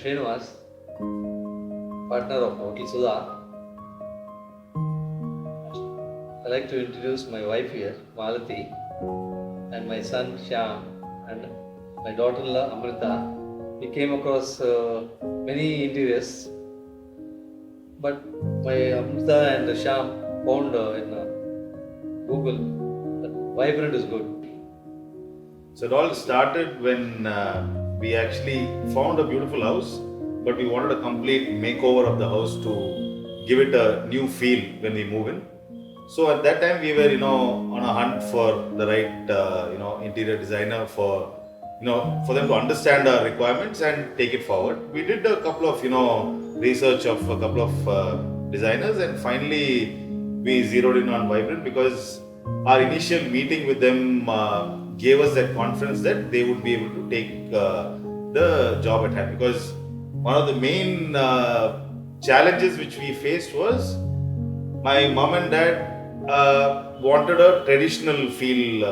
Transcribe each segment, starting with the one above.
Srinivas, partner of Hotel Sudha. I'd like to introduce my wife here, Malati, and my son Shyam, and my daughter-in-law Amrita. We came across many interiors, but my Amrita and Shyam found in Google that Vibrant is good. So it all started when we actually found a beautiful house, but we wanted a complete makeover of the house to give it a new feel when we move in. So at that time we were, on a hunt for the right, interior designer for them to understand our requirements and take it forward. We did a couple of, research of a couple of designers, and finally we zeroed in on Vibrant because our initial meeting with them gave us that confidence that they would be able to take the job at hand. Because one of the main challenges which we faced was my mom and dad wanted a traditional feel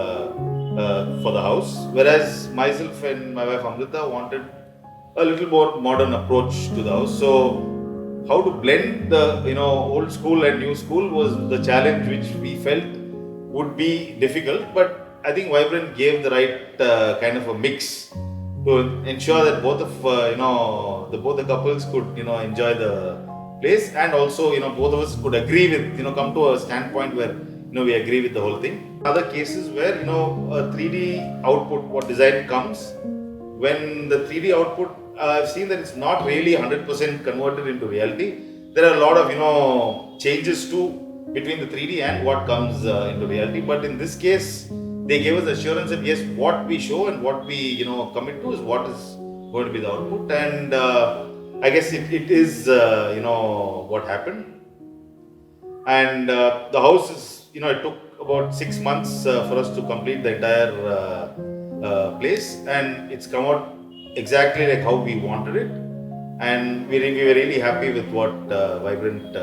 for the house, whereas myself and my wife Amrita wanted a little more modern approach to the house. So how to blend the old school and new school was the challenge which we felt would be difficult, but I think Vibrant gave the right kind of a mix to ensure that both of both the couples could enjoy the place, and also both of us could agree with come to a standpoint where we agree with the whole thing. Other cases where a 3D output, what design comes, when the 3D output I've seen that it's not really 100% converted into reality. There are a lot of changes too between the 3D and what comes into reality. But in this case, they gave us assurance that yes, what we show and what we commit to is what is going to be the output. And I guess it is what happened. And the house is it took about 6 months for us to complete the entire place, and it's come out exactly like how we wanted it. And we were really happy with what Vibrant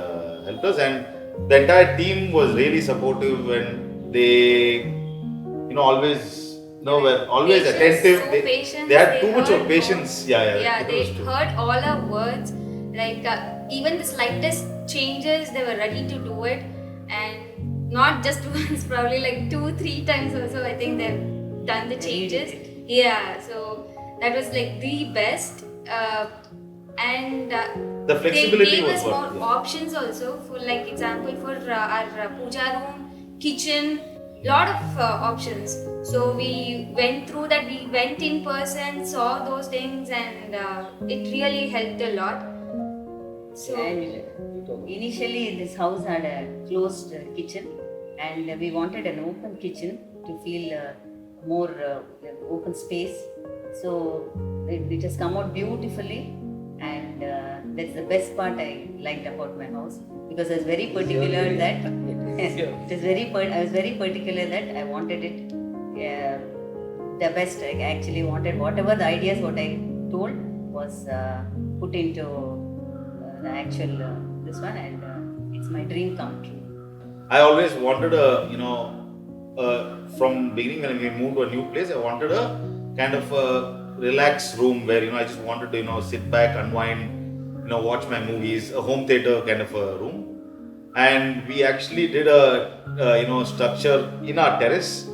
helped us, and the entire team was really supportive, and they always were always attentive. So they had too much of patience. Yeah, they heard all our words. Like even the slightest changes, they were ready to do it, and not just once, probably like 2-3 times also. I think they've done the changes. Yeah, so that was like the best. And the flexibility they gave was us more options also. For like example, for our puja room, kitchen, lot of options. So we went through that. We went in person, saw those things, and it really helped a lot. So and initially this house had a closed kitchen, and we wanted an open kitchen to feel more open space. So it has come out beautifully, and that's the best part I liked about my house, because I was very particular that I was very particular that I wanted it the best. I actually wanted whatever the ideas what I told was put into the actual this one, and it's my dream come true. I always wanted from beginning when we moved to a new place, I wanted a kind of a relaxed room where I just wanted to sit back, unwind, watch my movies, a home theater kind of a room. And we actually did a structure in our terrace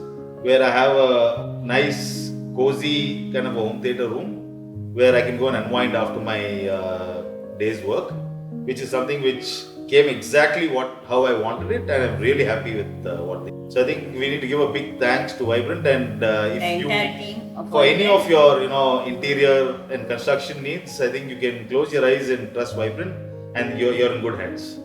where I have a nice cozy kind of a home theater room where I can go and unwind after my day's work, which is something which came exactly how I wanted it, and I'm really happy with what they did. So I think we need to give a big thanks to Vibrant, and if you for any of your interior and construction needs, I think you can close your eyes and trust Vibrant, and you're in good hands.